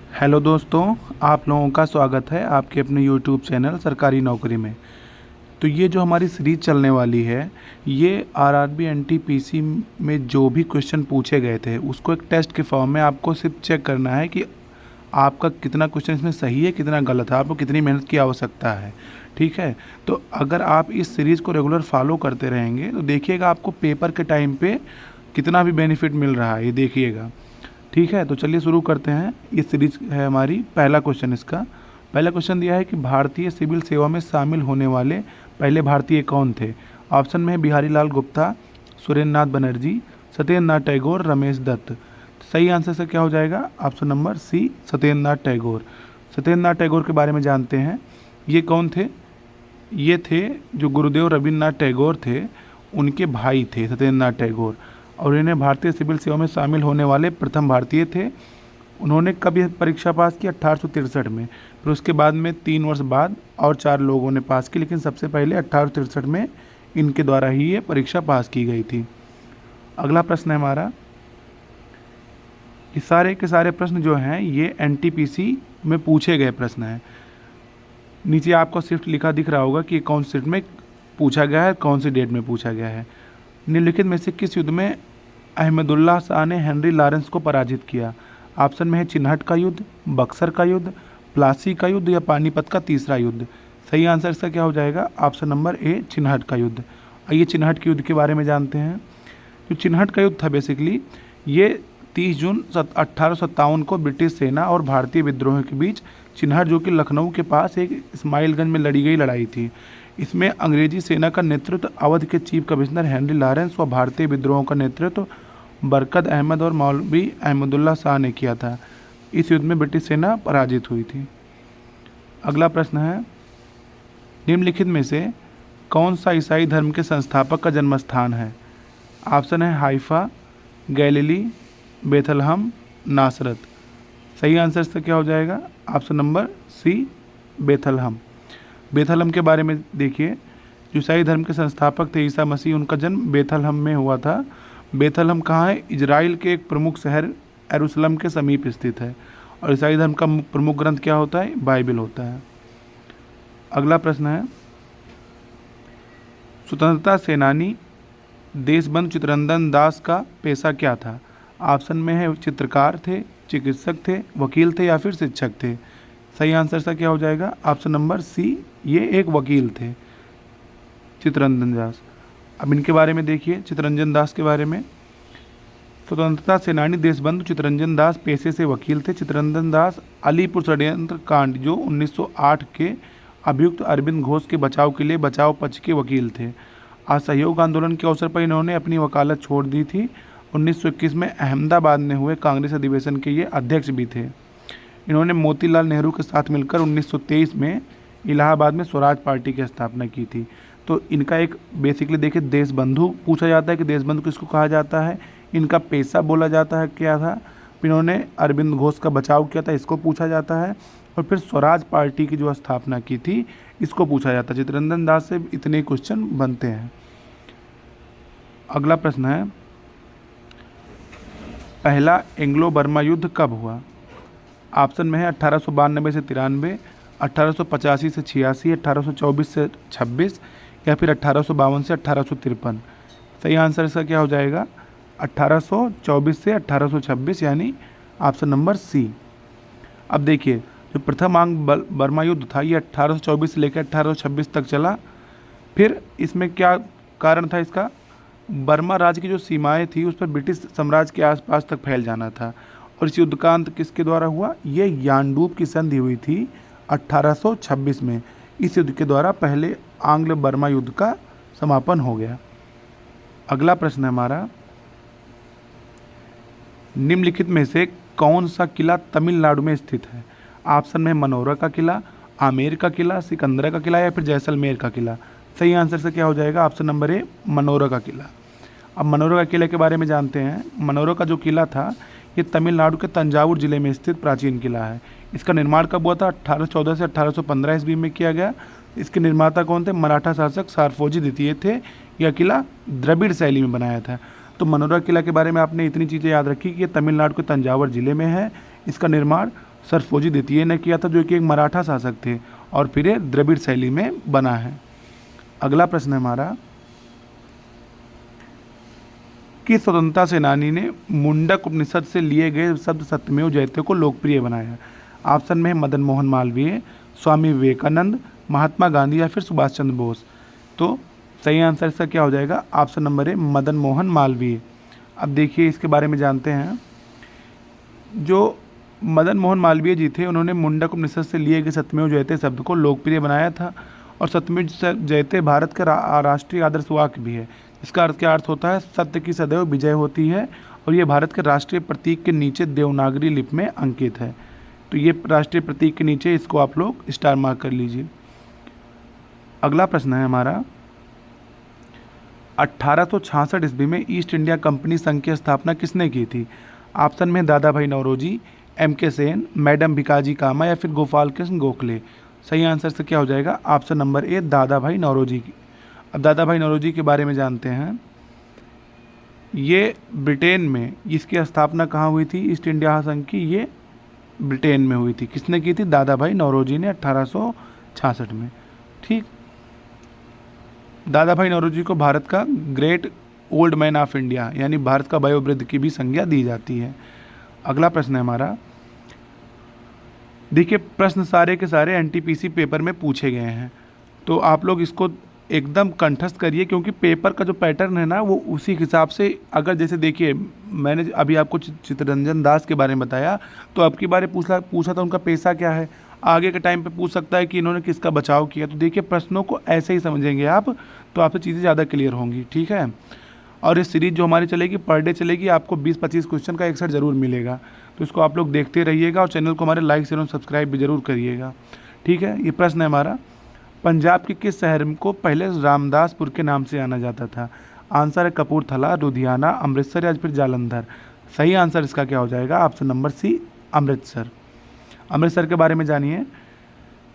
Hello दोस्तों, आप लोगों का स्वागत है आपके अपने यूट्यूब चैनल सरकारी नौकरी में। तो ये जो हमारी सीरीज़ चलने वाली है, ये आरआरबी एनटीपीसी में जो भी क्वेश्चन पूछे गए थे उसको एक टेस्ट के फॉर्म में आपको सिर्फ चेक करना है कि आपका कितना क्वेश्चन इसमें सही है, कितना गलत है, आपको कितनी मेहनत की आवश्यकता है। ठीक है, तो अगर आप इस सीरीज़ को रेगुलर फॉलो करते रहेंगे तो देखिएगा आपको पेपर के टाइम पे कितना भी बेनिफिट मिल रहा है, ये देखिएगा। ठीक है, तो चलिए शुरू करते हैं। ये सीरीज है हमारी। पहला क्वेश्चन इसका पहला क्वेश्चन दिया है कि भारतीय सिविल सेवा में शामिल होने वाले पहले भारतीय कौन थे। ऑप्शन में है बिहारी लाल गुप्ता, सुरेंद्र नाथ बनर्जी, सत्येंद्र नाथ टैगोर, रमेश दत्त। सही आंसर से क्या हो जाएगा? ऑप्शन नंबर सी, सत्येंद्र नाथ टैगोर। सत्येंद्र नाथ टैगोर के बारे में जानते हैं। ये कौन थे? ये थे जो गुरुदेव रविन्द्रनाथ टैगोर थे, उनके भाई थे सत्येंद्र नाथ टैगोर, और इन्हें भारतीय सिविल सेवा में शामिल होने वाले प्रथम भारतीय थे। उन्होंने कब यह परीक्षा पास की? 1863 में। फिर उसके बाद में 3 वर्ष बाद और 4 लोगों ने पास की, लेकिन सबसे पहले 1863 में इनके द्वारा ही ये परीक्षा पास की गई थी। अगला प्रश्न है हमारा, ये सारे के सारे प्रश्न जो हैं ये एनटीपीसी में पूछे गए प्रश्न हैं। नीचे आपको शिफ्ट लिखा दिख रहा होगा कि कौन सी शिफ्ट में पूछा गया है, कौन सी डेट में पूछा गया है। निम्नलिखित में से किस युद्ध में अहमदुल्लाह शाह ने हेनरी लॉरेंस को पराजित किया? ऑप्शन में है चिन्हट का युद्ध, बक्सर का युद्ध, प्लासी का युद्ध या पानीपत का तीसरा युद्ध। सही आंसर इसका क्या हो जाएगा? ऑप्शन नंबर ए, चिन्हट का युद्ध। आइए चिन्हट के युद्ध के बारे में जानते हैं। जो चिन्हट का युद्ध था बेसिकली, ये 30 जून 1857 को ब्रिटिश सेना और भारतीय विद्रोह के बीच चिन्हट, जो कि लखनऊ के पास एक इस्माइलगंज में लड़ी गई लड़ाई थी। इसमें अंग्रेजी सेना का नेतृत्व अवध के चीफ कमिश्नर हेनरी लॉरेंस व भारतीय विद्रोह का नेतृत्व बरकत अहमद और मौलवी अहमदुल्ला शाह ने किया था। इस युद्ध में ब्रिटिश सेना पराजित हुई थी। अगला प्रश्न है, निम्नलिखित में से कौन सा ईसाई धर्म के संस्थापक का जन्म स्थान है? ऑप्शन है हाइफा, गैलिली, बेथलहम, नासरत। सही आंसर से क्या हो जाएगा? Option number c, Bethlehem. Bethlehem के बारे में देखिए, जो ईसाई धर्म के संस्थापक थे ईसा मसीह, उनका जन्म बेथलहम में हुआ था। बेथलहम कहाँ है? इजराइल के एक प्रमुख शहर यरूशलेम के समीप स्थित है। और ईसाई धर्म का प्रमुख ग्रंथ क्या होता है? बाइबल होता है। अगला प्रश्न है, स्वतंत्रता सेनानी देशबंधु चित्तरंजन दास का पेशा क्या था? ऑप्शन में है चित्रकार थे, चिकित्सक थे, वकील थे या फिर शिक्षक थे। सही आंसर सा क्या हो जाएगा? ऑप्शन नंबर सी, ये एक वकील थे, चित्तरंजन दास। अब इनके बारे में देखिए, चित्तरंजन दास के बारे में। स्वतंत्रता सेनानी देशबंधु चित्तरंजन दास पेशे से वकील थे। चित्तरंजन दास अलीपुर षड्यंत्र कांड जो 1908 के अभियुक्त अरविंद घोष के बचाव के लिए बचाव पक्ष के वकील थे। असहयोग आंदोलन के अवसर पर इन्होंने अपनी वकालत छोड़ दी थी। 1921 में अहमदाबाद में हुए कांग्रेस अधिवेशन के ये अध्यक्ष भी थे। इन्होंने मोतीलाल नेहरू के साथ मिलकर 1923 में इलाहाबाद में स्वराज पार्टी की स्थापना की थी। तो इनका एक बेसिकली देखिए, देशबंधु पूछा जाता है कि देशबंधु किसको कहा जाता है, इनका पेशा बोला जाता है क्या था, फिर इन्होंने अरविंद घोष का बचाव किया था, इसको पूछा जाता है, और फिर स्वराज पार्टी की जो स्थापना की थी इसको पूछा जाता है। चित्तरंजन दास से इतने क्वेश्चन बनते हैं। अगला प्रश्न है, पहला एंग्लो बर्मा युद्ध कब हुआ? ऑप्शन में है 1892 से 93, 1885 से 86, 1824 से 26 या फिर 1852 से 1853। सही आंसर इसका क्या हो जाएगा? 1824 से 1826 यानी ऑप्शन नंबर सी। अब देखिए, जो प्रथम आंग्ल बर्मा युद्ध था ये 1824 से लेकर 1826 तक चला। फिर इसमें क्या कारण था इसका? बर्मा राज्य की जो सीमाएं थी उस पर ब्रिटिश साम्राज्य के आसपास तक फैल जाना था। और इस युद्ध का अंत किसके द्वारा हुआ? ये यानडूब की संधि हुई थी 1826 में। इस युद्ध के द्वारा पहले आंग्ल बर्मा युद्ध का समापन हो गया। अगला प्रश्न है हमारा, निम्नलिखित में से कौन सा किला तमिलनाडु में स्थित है? ऑप्शन में मनोरा का किला, आमेर का किला, सिकंदरा का किला या फिर जैसलमेर का किला। सही आंसर से क्या हो जाएगा? ऑप्शन नंबर ए, मनोरा का किला। अब मनोरा का किले के बारे में जानते हैं। मनोरा का जो किला था ये तमिलनाडु के तंजावुर जिले में स्थित प्राचीन किला है। इसका निर्माण कब हुआ था? 1814 से 1815 ईस्वी में किया गया। इसके निर्माता कौन थे? मराठा शासक सारफोजी द्वितीय थे। यह किला द्रविड़ शैली में बनाया था। तो मनोरा किला के बारे में आपने इतनी चीज़ें याद रखी कि ये तमिलनाडु के तंजावुर जिले में है। इसका निर्माण सरफोजी द्वितीय ने किया था, जो कि एक मराठा शासक थे, और फिर ये द्रविड़ शैली में बना है। अगला प्रश्न है हमारा, किस स्वतंत्रता सेनानी ने मुंडक उपनिषद से लिए गए शब्द सत्यमेव जयते को लोकप्रिय बनाया? ऑप्शन में है मदन मोहन मालवीय, स्वामी विवेकानंद, महात्मा गांधी या फिर सुभाष चंद्र बोस। तो सही आंसर इसका क्या हो जाएगा? ऑप्शन नंबर है मदन मोहन मालवीय। अब देखिए इसके बारे में जानते हैं। जो मदन मोहन मालवीय जी थे, उन्होंने मुंडक उपनिषद से लिए गए सत्यमेव जयते शब्द को लोकप्रिय बनाया था, और सत्यमेव जयते भारत का राष्ट्रीय आदर्श वाक्य भी है। इसका अर्थ क्या अर्थ होता है? सत्य की सदैव विजय होती है, और ये भारत के राष्ट्रीय प्रतीक के नीचे देवनागरी लिपि में अंकित है। तो ये राष्ट्रीय प्रतीक के नीचे इसको आप लोग स्टार मार्क कर लीजिए। अगला प्रश्न है हमारा, 1866 ईस्वी में ईस्ट इंडिया कंपनी संघ की स्थापना किसने की थी? ऑप्शन में दादा भाई नौरोजी, M.K. सेन, मैडम भिकाजी कामा या फिर गोपाल कृष्ण गोखले। सही आंसर से क्या हो जाएगा? ऑप्शन नंबर ए दादा भाई नौरोजी की। अब दादा भाई नौरोजी के बारे में जानते हैं। ये ब्रिटेन में, इसकी स्थापना कहाँ हुई थी ईस्ट इंडिया संघ की? ये ब्रिटेन में हुई थी। किसने की थी? दादा भाई नौरोजी ने 1866 में। ठीक, दादा भाई नौरोजी को भारत का great old man of India यानी भारत का वयोवृद्ध की भी संज्ञा दी जाती है। अगला प्रश्न है हमारा, देखिए प्रश्न सारे के सारे एनटीपीसी पेपर में पूछे गए हैं, तो आप लोग इसको एकदम कंठस्थ करिए, क्योंकि पेपर का जो पैटर्न है ना वो उसी हिसाब से, अगर जैसे देखिए मैंने अभी आपको चित्तरंजन दास के बारे में बताया, तो अब की बारे पूछा था उनका पेशा क्या है, आगे के टाइम पे पूछ सकता है कि इन्होंने किसका बचाव किया। तो देखिए प्रश्नों को ऐसे ही समझेंगे आप, तो आपसे चीज़ें ज़्यादा क्लियर होंगी। ठीक है, और ये सीरीज जो हमारी चलेगी पर डे चलेगी, आपको 20-25 क्वेश्चन का एक सेट जरूर मिलेगा, तो इसको आप लोग देखते रहिएगा, और चैनल को हमारे लाइक शेयर और सब्सक्राइब भी जरूर करिएगा। ठीक है, ये प्रश्न है हमारा, पंजाब के किस शहर को पहले रामदासपुर के नाम से जाना जाता था? आंसर है कपूरथला, लुधियाना, अमृतसर या फिर जालंधर। सही आंसर इसका क्या हो जाएगा? Option number c Amritsar. Amritsar के बारे में जानिए।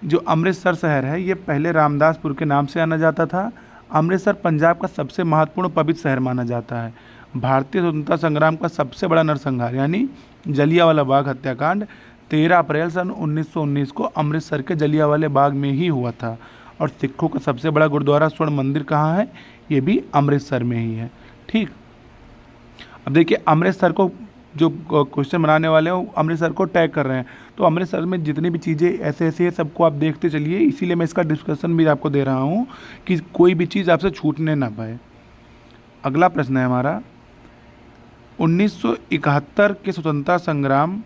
जो अमृतसर शहर है ये पहले रामदासपुर के नाम से जाना जाता था। अमृतसर पंजाब का सबसे महत्वपूर्ण पवित्र शहर माना जाता है। भारतीय स्वतंत्रता संग्राम का सबसे बड़ा नरसंहार यानी जलियांवाला बाग हत्याकांड 13 अप्रैल सन 1919 को अमृतसर के जलियांवाले बाग में ही हुआ था। और सिखों का सबसे बड़ा गुरुद्वारा स्वर्ण मंदिर कहाँ है? ये भी अमृतसर में ही है। ठीक, अब देखिए अमृतसर को जो क्वेश्चन बनाने वाले हैं वो अमृतसर को टैग कर रहे हैं, तो अमृतसर में जितनी भी चीज़ें ऐसे ऐसे है सबको आप देखते चलिए, इसीलिए मैं इसका डिस्कशन भी आपको दे रहा हूँ कि कोई भी चीज़ आपसे छूटने ना पाए। अगला प्रश्न है हमारा, 1971 के स्वतंत्रता संग्राम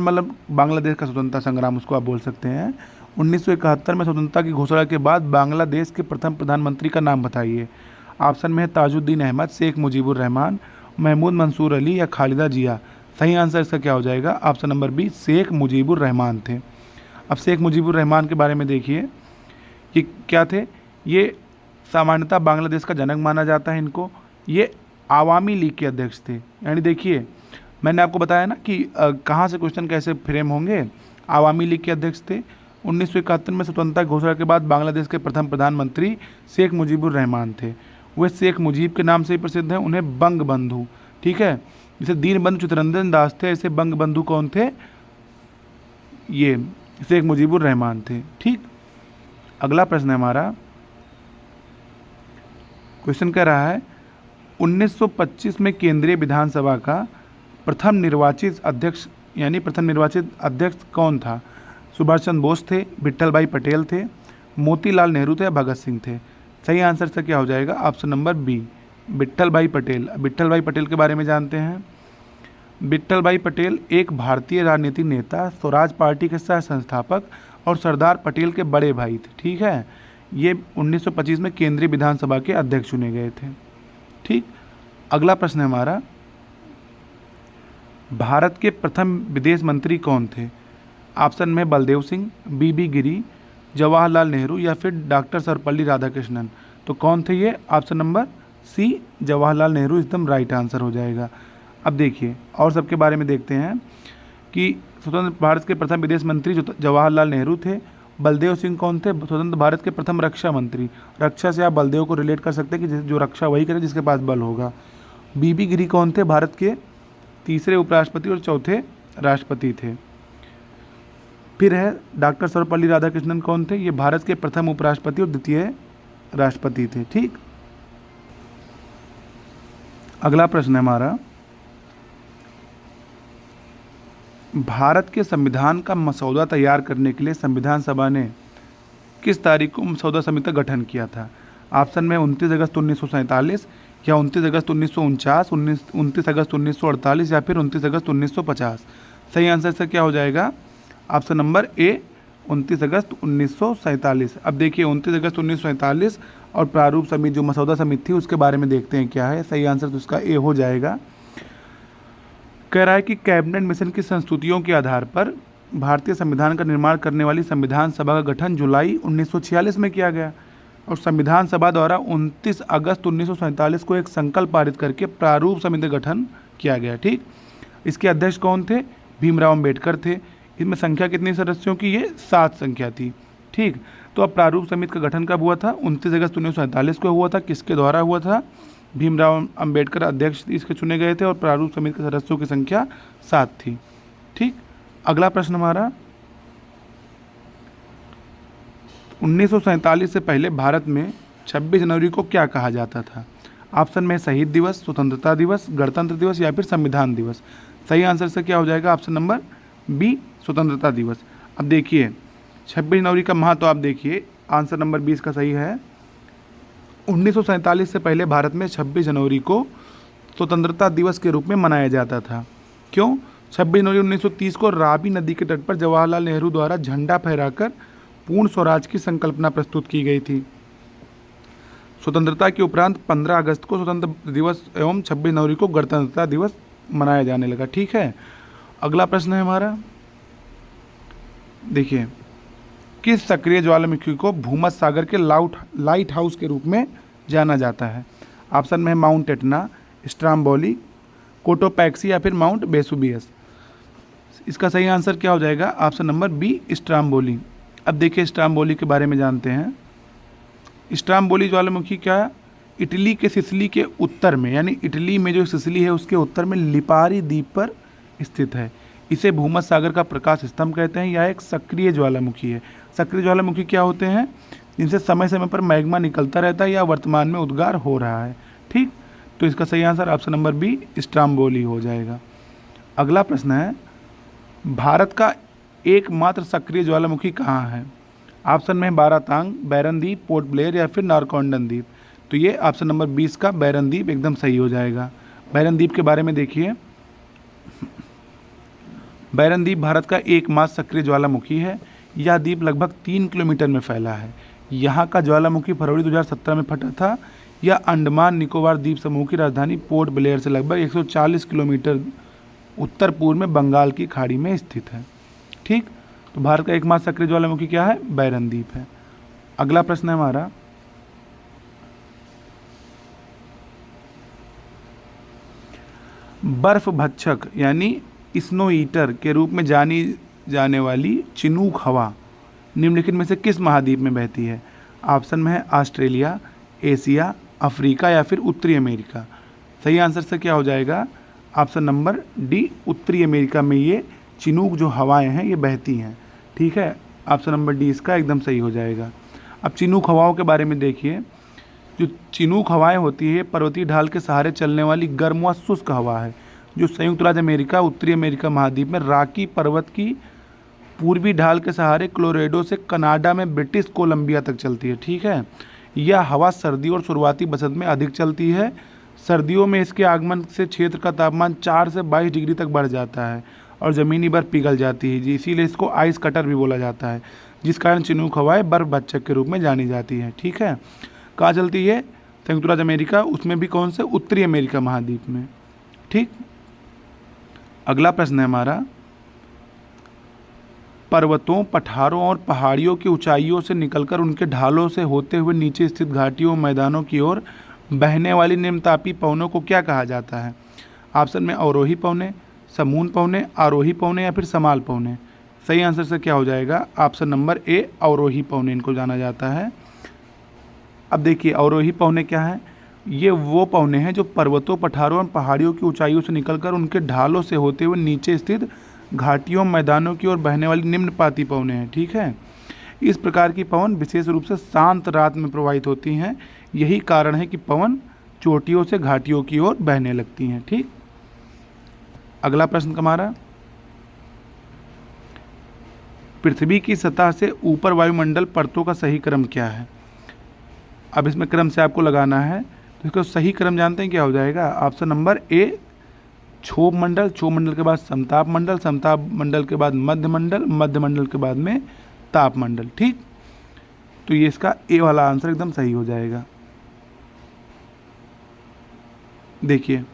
मतलब बांग्लादेश का स्वतंत्रता संग्राम उसको आप बोल सकते हैं। 1971 में स्वतंत्रता की घोषणा के बाद बांग्लादेश के प्रथम प्रधानमंत्री का नाम बताइए। ऑप्शन में है ताजुद्दीन अहमद, शेख मुजीबुर रहमान, महमूद मंसूर अली या खालिदा जिया। सही आंसर इसका क्या हो जाएगा? Option number b Sheikh Mujibur Rahman थे। अब शेख मुजीबुर रहमान के बारे में देखिए, ये क्या थे? ये सामान्यतः बांग्लादेश का जनक माना जाता है इनको। ये आवामी लीग के अध्यक्ष थे, यानी देखिए मैंने आपको बताया ना कि कहाँ से क्वेश्चन कैसे फ्रेम होंगे। आवामी लीग के अध्यक्ष थे। 1971 में स्वतंत्रता घोषणा के बाद बांग्लादेश के प्रथम प्रधानमंत्री शेख मुजीबुर रहमान थे। वे शेख मुजीब के नाम से ही प्रसिद्ध हैं। उन्हें बंग बंधु, ठीक है, जैसे दीनबंधु चित्तरंजन दास थे, ऐसे बंग बंधु कौन थे? ये शेख मुजीबुर रहमान थे। ठीक, अगला प्रश्न है हमारा, क्वेश्चन कह रहा है 1925 में केंद्रीय विधानसभा का प्रथम निर्वाचित अध्यक्ष कौन था? सुभाष चंद्र बोस थे, विट्ठल भाई पटेल थे, मोतीलाल नेहरू थे या भगत सिंह थे? सही आंसर से क्या हो जाएगा? ऑप्शन नंबर बी विट्ठल भाई पटेल। विट्ठल भाई पटेल के बारे में जानते हैं। विट्ठल भाई पटेल एक भारतीय राजनीतिक नेता, स्वराज पार्टी के सह संस्थापक और सरदार पटेल के बड़े भाई थे। ठीक है, ये 1925 में केंद्रीय विधानसभा के अध्यक्ष चुने गए थे। ठीक, अगला प्रश्न है हमारा, भारत के प्रथम विदेश मंत्री कौन थे? ऑप्शन में बलदेव सिंह, बीबी गिरी, जवाहरलाल नेहरू या फिर डॉक्टर सर्वपल्ली राधाकृष्णन। तो कौन थे ये? Option number c Jawaharlal Nehru एकदम राइट आंसर हो जाएगा। अब देखिए और सबके बारे में देखते हैं कि स्वतंत्र भारत के प्रथम विदेश मंत्री जो जवाहरलाल नेहरू थे। बलदेव सिंह कौन थे? स्वतंत्र भारत के प्रथम रक्षा मंत्री। रक्षा से आप बलदेव को रिलेट कर सकते हैं कि जो रक्षा वही करे जिसके पास बल होगा। बीबी गिरी कौन थे? भारत के तीसरे उपराष्ट्रपति और चौथे राष्ट्रपति थे। फिर है डॉक्टर सर्वपल्ली राधाकृष्णन कौन थे? ये भारत के प्रथम उपराष्ट्रपति और द्वितीय राष्ट्रपति थे। ठीक, अगला प्रश्न है हमारा, भारत के संविधान का मसौदा तैयार करने के लिए संविधान सभा ने किस तारीख को मसौदा समिति का गठन किया था? ऑप्शन में 29 अगस्त 1947 या 29 अगस्त 1949, 29 अगस्त 1948 या फिर 29 अगस्त 1950। सही आंसर से क्या हो जाएगा? ऑप्शन नंबर ए 29 अगस्त 1947। अब देखिए 29 अगस्त 1947 और प्रारूप समिति जो मसौदा समिति थी उसके बारे में देखते हैं क्या है। सही आंसर तो उसका ए हो जाएगा। कह रहा है कि कैबिनेट मिशन की संस्तुतियों के आधार पर भारतीय संविधान का निर्माण करने वाली संविधान सभा का गठन जुलाई 1946 में किया गया और संविधान सभा द्वारा 29 अगस्त 1947 को एक संकल्प पारित करके प्रारूप समिति का गठन किया गया। ठीक, इसके अध्यक्ष कौन थे? भीमराव अंबेडकर थे। इसमें संख्या कितनी सदस्यों की? ये 7 संख्या थी। ठीक, तो अब प्रारूप समिति का गठन कब हुआ था? 29 अगस्त 1947 को हुआ था। किसके द्वारा हुआ था? भीमराव अंबेडकर अध्यक्ष इसके चुने गए थे और प्रारूप समिति के सदस्यों की संख्या 7 थी। ठीक, अगला प्रश्न हमारा, 1947 से पहले भारत में 26 जनवरी को क्या कहा जाता था? ऑप्शन में शहीद दिवस, स्वतंत्रता दिवस, गणतंत्र दिवस या फिर संविधान दिवस। सही आंसर से क्या हो जाएगा? ऑप्शन नंबर बी स्वतंत्रता दिवस। अब देखिए 26 जनवरी का महत्व आप देखिए, आंसर नंबर 20 का सही है। 1947 से पहले भारत में 26 जनवरी को स्वतंत्रता दिवस के रूप में मनाया जाता था। क्यों? 26 जनवरी 1930 को रावी नदी के तट पर जवाहरलाल नेहरू द्वारा झंडा फहराकर पूर्ण स्वराज की संकल्पना प्रस्तुत की गई थी। स्वतंत्रता के उपरांत 15 अगस्त को स्वतंत्रता दिवस एवं 26 जनवरी को गणतंत्रता दिवस मनाया जाने लगा। ठीक है, अगला प्रश्न है हमारा, देखिए किस सक्रिय ज्वालामुखी को भूमध्य सागर के लाइट हाउस के रूप में जाना जाता है? ऑप्शन में है माउंट एटना, स्ट्राम्बोली, कोटोपैक्सी या फिर माउंट वेसुवियस। इसका सही आंसर क्या हो जाएगा? Option number b Stromboli. अब देखिए स्ट्राम्बोली के बारे में जानते हैं। स्ट्राम्बोली ज्वालामुखी क्या इटली के सिसिली के उत्तर में, यानी इटली में जो सिसिली है उसके उत्तर में लिपारी द्वीप पर स्थित है। इसे भूमध्य सागर का प्रकाश स्तंभ कहते हैं। यह एक सक्रिय ज्वालामुखी है। सक्रिय ज्वालामुखी क्या होते हैं? जिनसे समय समय पर मैग्मा निकलता रहता है या वर्तमान में उद्गार हो रहा है। ठीक, तो इसका सही answer option number b Stromboli हो जाएगा। अगला प्रश्न है, भारत का एकमात्र सक्रिय ज्वालामुखी कहाँ है? ऑप्शन में बारातांग, बैरन द्वीप, पोर्ट ब्लेयर या फिर नारकॉन्डन द्वीप। तो ये ऑप्शन नंबर 20 का बैरन द्वीप एकदम सही हो जाएगा। बैरन द्वीप के बारे में देखिए, बैरन द्वीप भारत का एकमात्र सक्रिय ज्वालामुखी है। यह द्वीप लगभग 3 किलोमीटर में फैला है। यहाँ का ज्वालामुखी फरवरी 2017 में फटा था। यह अंडमान निकोबार द्वीप समूह की राजधानी पोर्ट ब्लेयर से लगभग 140 किलोमीटर उत्तर पूर्व में बंगाल की खाड़ी में स्थित है। ठीक, तो भारत का एकमात्र सक्रिय ज्वालामुखी क्या है? बैरन द्वीप है। अगला प्रश्न है हमारा, बर्फ भक्षक यानी स्नो ईटर के रूप में जानी जाने वाली चिनूक हवा निम्नलिखित में से किस महाद्वीप में बहती है? ऑप्शन में है ऑस्ट्रेलिया, एशिया, अफ्रीका या फिर उत्तरी अमेरिका। सही आंसर से क्या हो जाएगा? ऑप्शन नंबर डी उत्तरी अमेरिका में ये चिनूक जो हवाएं हैं ये बहती हैं। ठीक है, ऑप्शन नंबर डी इसका एकदम सही हो जाएगा। अब चिनूक हवाओं के बारे में देखिए, जो चिनूक हवाएं होती है पर्वतीय ढाल के सहारे चलने वाली गर्म व शुष्क हवा है जो संयुक्त राज्य अमेरिका, उत्तरी अमेरिका महाद्वीप में रॉकी पर्वत की पूर्वी ढाल के सहारे कोलोराडो से कनाडा में ब्रिटिश कोलंबिया तक चलती है। ठीक है, यह हवा सर्दी और शुरुआती बसंत में अधिक चलती है। सर्दियों में इसके आगमन से क्षेत्र का तापमान 4 से 22 डिग्री तक बढ़ जाता है और ज़मीनी बर्फ पिघल जाती है, इसीलिए इसको आइस कटर भी बोला जाता है, जिस कारण चिनूक हवाएं बर्फ भक्षक के रूप में जानी जाती है। ठीक है, कहाँ चलती है? संयुक्त राज्य अमेरिका, उसमें भी कौन से? उत्तरी अमेरिका महाद्वीप में। ठीक, अगला प्रश्न है हमारा, पर्वतों, पठारों और पहाड़ियों की ऊंचाइयों से निकलकर उनके ढालों से होते हुए नीचे स्थित घाटियों मैदानों की ओर बहने वाली निम्नतापीय पवनों को क्या कहा जाता है? ऑप्शन में अवरोही पवने, समून पवने, आरोही पवने या फिर समाल पवने। सही आंसर से क्या हो जाएगा? ऑप्शन नंबर ए अवरोही पवने इनको जाना जाता है। अब देखिए अवरोही पवने क्या है? ये वो पवने हैं जो पर्वतों, पठारों और पहाड़ियों की ऊंचाइयों से निकलकर उनके ढालों से होते हुए नीचे स्थित घाटियों मैदानों की ओर बहने वाली निम्नपाती पवनें हैं। ठीक है, इस प्रकार की पवन विशेष रूप से शांत रात में प्रवाहित होती हैं। यही कारण है कि पवन चोटियों से घाटियों की ओर बहने लगती हैं। ठीक, अगला प्रश्न हमारा, पृथ्वी की सतह से ऊपर वायुमंडल परतों का सही क्रम क्या है? अब इसमें क्रम से आपको लगाना है, तो इसका सही क्रम जानते हैं क्या हो जाएगा? ऑप्शन नंबर ए क्षोभ मंडल, क्षोभ मंडल के बाद समताप मंडल, समताप मंडल के बाद मध्य मंडल, मध्य मंडल के बाद में ताप मंडल। ठीक, तो ये इसका ए वाला आंसर एकदम सही हो जाएगा। देखिए,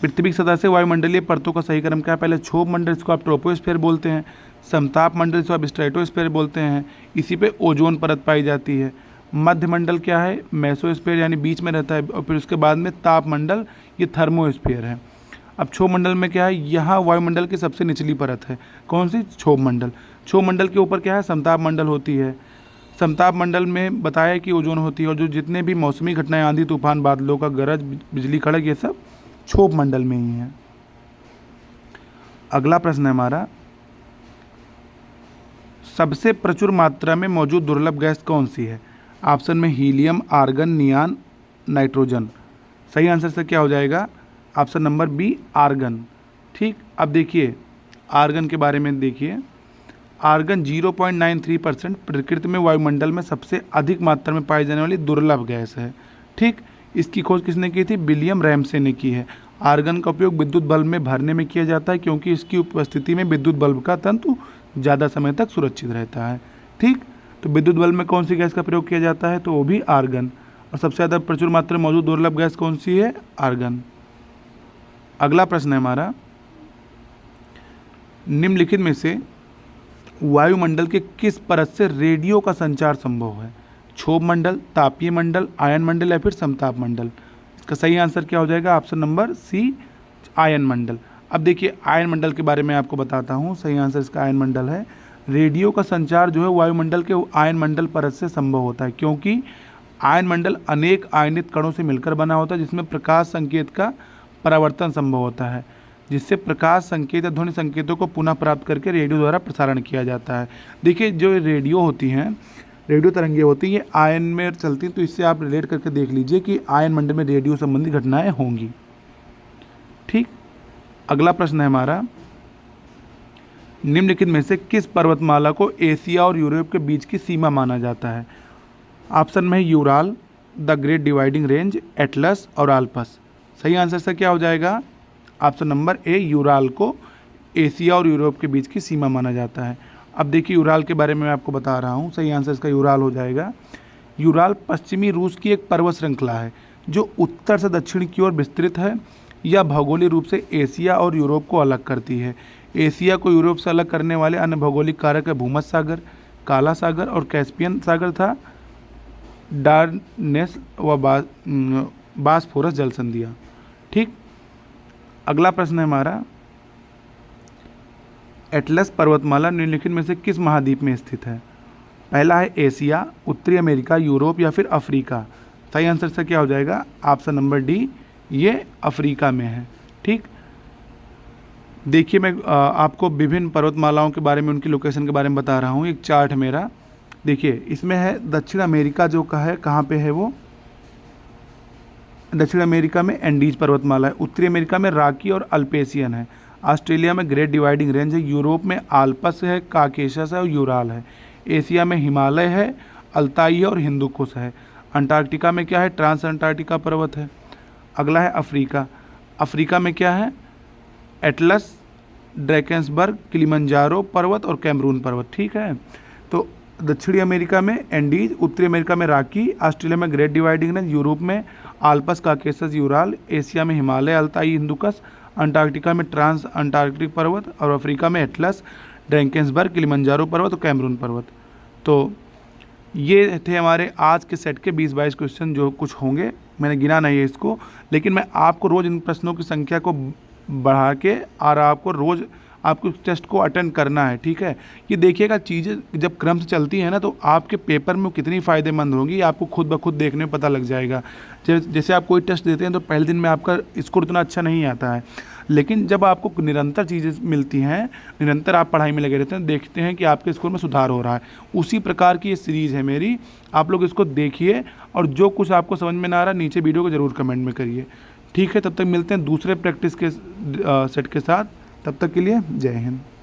पृथ्वी की सतह से वायुमंडलीय परतों का सही क्रम क्या है? पहले क्षोभ मंडल, इसको आप ट्रोपोस्फीयर बोलते हैं। समताप मंडल, इसको आप स्ट्रेटोस्फीयर बोलते हैं। इसी पे ओजोन परत पाई जाती है। मध्य मंडल क्या है? मेसोस्फीयर, यानी बीच में रहता है। और फिर उसके बाद में ताप मंडल, ये थर्मोस्फीयर है। अब क्षोभ मंडल में क्या है? यहाँ वायुमंडल की सबसे निचली परत है। कौन सी? क्षोभ मंडल। क्षोभ मंडल के ऊपर क्या है? समताप मंडल होती है। समताप मंडल में बताया कि ओजोन होती है। और जो जितने भी मौसमी घटनाएं, आंधी तूफान, बादलों का गरज, बिजली कड़क, ये सब क्षोभ मंडल में ही है। अगला प्रश्न है हमारा, सबसे प्रचुर मात्रा में मौजूद दुर्लभ गैस कौन सी है? ऑप्शन में हीलियम, आर्गन, नियान, नाइट्रोजन। सही आंसर से क्या हो जाएगा? Option number b, argon. ठीक, अब देखिए आर्गन के बारे में देखिए, आर्गन 0.93% प्रकृति में वायुमंडल में सबसे अधिक मात्रा में पाई जाने वाली दुर्लभ गैस है। ठीक, इसकी खोज किसने की थी? विलियम रैमसे ने की है। आर्गन का उपयोग विद्युत बल्ब में भरने में किया जाता है, क्योंकि इसकी उपस्थिति में विद्युत बल्ब का तंतु ज़्यादा समय तक सुरक्षित रहता है। ठीक, तो विद्युत बल्ब में कौन सी गैस का प्रयोग किया जाता है? तो वो भी आर्गन। और सबसे ज़्यादा प्रचुर मात्रा में मौजूद दुर्लभ गैस कौन सी है? आर्गन। अगला प्रश्न है हमारा, निम्नलिखित में से वायुमंडल के किस परत से रेडियो का संचार संभव है? क्षोभ मंडल, तापीय मंडल, आयन मंडल या फिर समताप मंडल? इसका सही आंसर क्या हो जाएगा? ऑप्शन नंबर सी, आयन मंडल। अब देखिए आयन मंडल के बारे में आपको बताता हूँ। सही आंसर इसका आयन मंडल है। रेडियो का संचार जो है वायुमंडल के आयन मंडल परत से संभव होता है, क्योंकि आयन मंडल अनेक आयनित कणों से मिलकर बना होता है, जिसमें प्रकाश संकेत का परावर्तन संभव होता है, जिससे प्रकाश संकेत या ध्वनि संकेतों को पुनः प्राप्त करके रेडियो द्वारा प्रसारण किया जाता है। देखिए जो रेडियो होती हैं, रेडियो तरंगें होती हैं, ये आयन में चलती हैं, तो इससे आप रिलेट करके देख लीजिए कि आयन मंडल में रेडियो संबंधी घटनाएं होंगी। ठीक, अगला प्रश्न है हमारा, निम्नलिखित में से किस पर्वतमाला को एशिया और यूरोप के बीच की सीमा माना जाता है? ऑप्शन में है Ural, the great dividing range, Atlas और आल्पस। सही आंसर से क्या हो जाएगा? ऑप्शन नंबर ए, यूराल को एशिया और यूरोप के बीच की सीमा माना जाता है। अब देखिए यूराल के बारे में मैं आपको बता रहा हूँ। सही आंसर इसका यूराल हो जाएगा। यूराल पश्चिमी रूस की एक पर्वत श्रृंखला है जो उत्तर से दक्षिण की ओर विस्तृत है। यह भौगोलिक रूप से एशिया और यूरोप को अलग करती है। एशिया को यूरोप से अलग करने वाले अन्य भौगोलिक कारक है भूमध्य सागर, काला सागर और कैस्पियन सागर था डार्नेस व बासफोरस जल संधियाँ। ठीक, अगला प्रश्न है हमारा, एटलस पर्वतमाला निम्नलिखित में से किस महाद्वीप में स्थित है? पहला है एशिया, उत्तरी अमेरिका, यूरोप या फिर अफ्रीका। सही आंसर से क्या हो जाएगा? ऑप्शन नंबर डी, ये अफ्रीका में है। ठीक, देखिए मैं आपको विभिन्न पर्वतमालाओं के बारे में, उनकी लोकेशन के बारे में बता रहा हूँ। एक चार्ट है मेरा, देखिए इसमें है दक्षिण अमेरिका जो का है, कहाँ पे है वो? दक्षिण अमेरिका में एंडीज पर्वतमाला है, उत्तरी अमेरिका में रॉकी और अल्पेशियन है, ऑस्ट्रेलिया में ग्रेट डिवाइडिंग रेंज है, यूरोप में आल्पस है, काकेशस है और यूराल है, एशिया में हिमालय है, अल्ताई है और हिंदुकुश है, अंटार्कटिका में क्या है? ट्रांस अंटार्कटिका पर्वत है। अगला है अफ्रीका। अफ्रीका में क्या है? एटलस, ड्रैकेंसबर्ग, किलिमंजारो पर्वत और कैमरून पर्वत। ठीक है, तो दक्षिणी अमेरिका में एंडीज, उत्तरी अमेरिका में रॉकी, ऑस्ट्रेलिया में ग्रेट डिवाइडिंग रेंज, यूरोप में आल्पस, काकेशस, यूराल, एशिया में हिमालय, अल्ताई, हिंदुकुश, अंटार्कटिका में ट्रांस अंटार्कटिक पर्वत और अफ्रीका में एटलस, ड्रैकेंसबर्ग, किलिमंजारो पर्वत और कैमरून पर्वत। तो ये थे हमारे आज के सेट के 20-22 क्वेश्चन जो कुछ होंगे, मैंने गिना नहीं है इसको, लेकिन मैं आपको रोज़ इन प्रश्नों की संख्या को बढ़ा के और आपको रोज़ आपको टेस्ट को अटेंड करना है। ठीक है, ये देखिएगा चीज़ें जब क्रम से चलती हैं ना, तो आपके पेपर में कितनी फ़ायदेमंद होंगी आपको खुद ब खुद देखने में पता लग जाएगा। जैसे आप कोई टेस्ट देते हैं तो पहले दिन में आपका स्कोर उतना अच्छा नहीं आता है, लेकिन जब आपको निरंतर चीज़ें मिलती हैं, निरंतर आप पढ़ाई में लगे रहते हैं, देखते हैं कि आपके स्कोर में सुधार हो रहा है। उसी प्रकार की ये सीरीज़ है मेरी, आप लोग इसको देखिए और जो कुछ आपको समझ में ना आ रहा नीचे वीडियो को ज़रूर कमेंट में करिए। ठीक है, तब तक मिलते हैं दूसरे प्रैक्टिस के सेट के साथ। तब तक के लिए जय हिंद।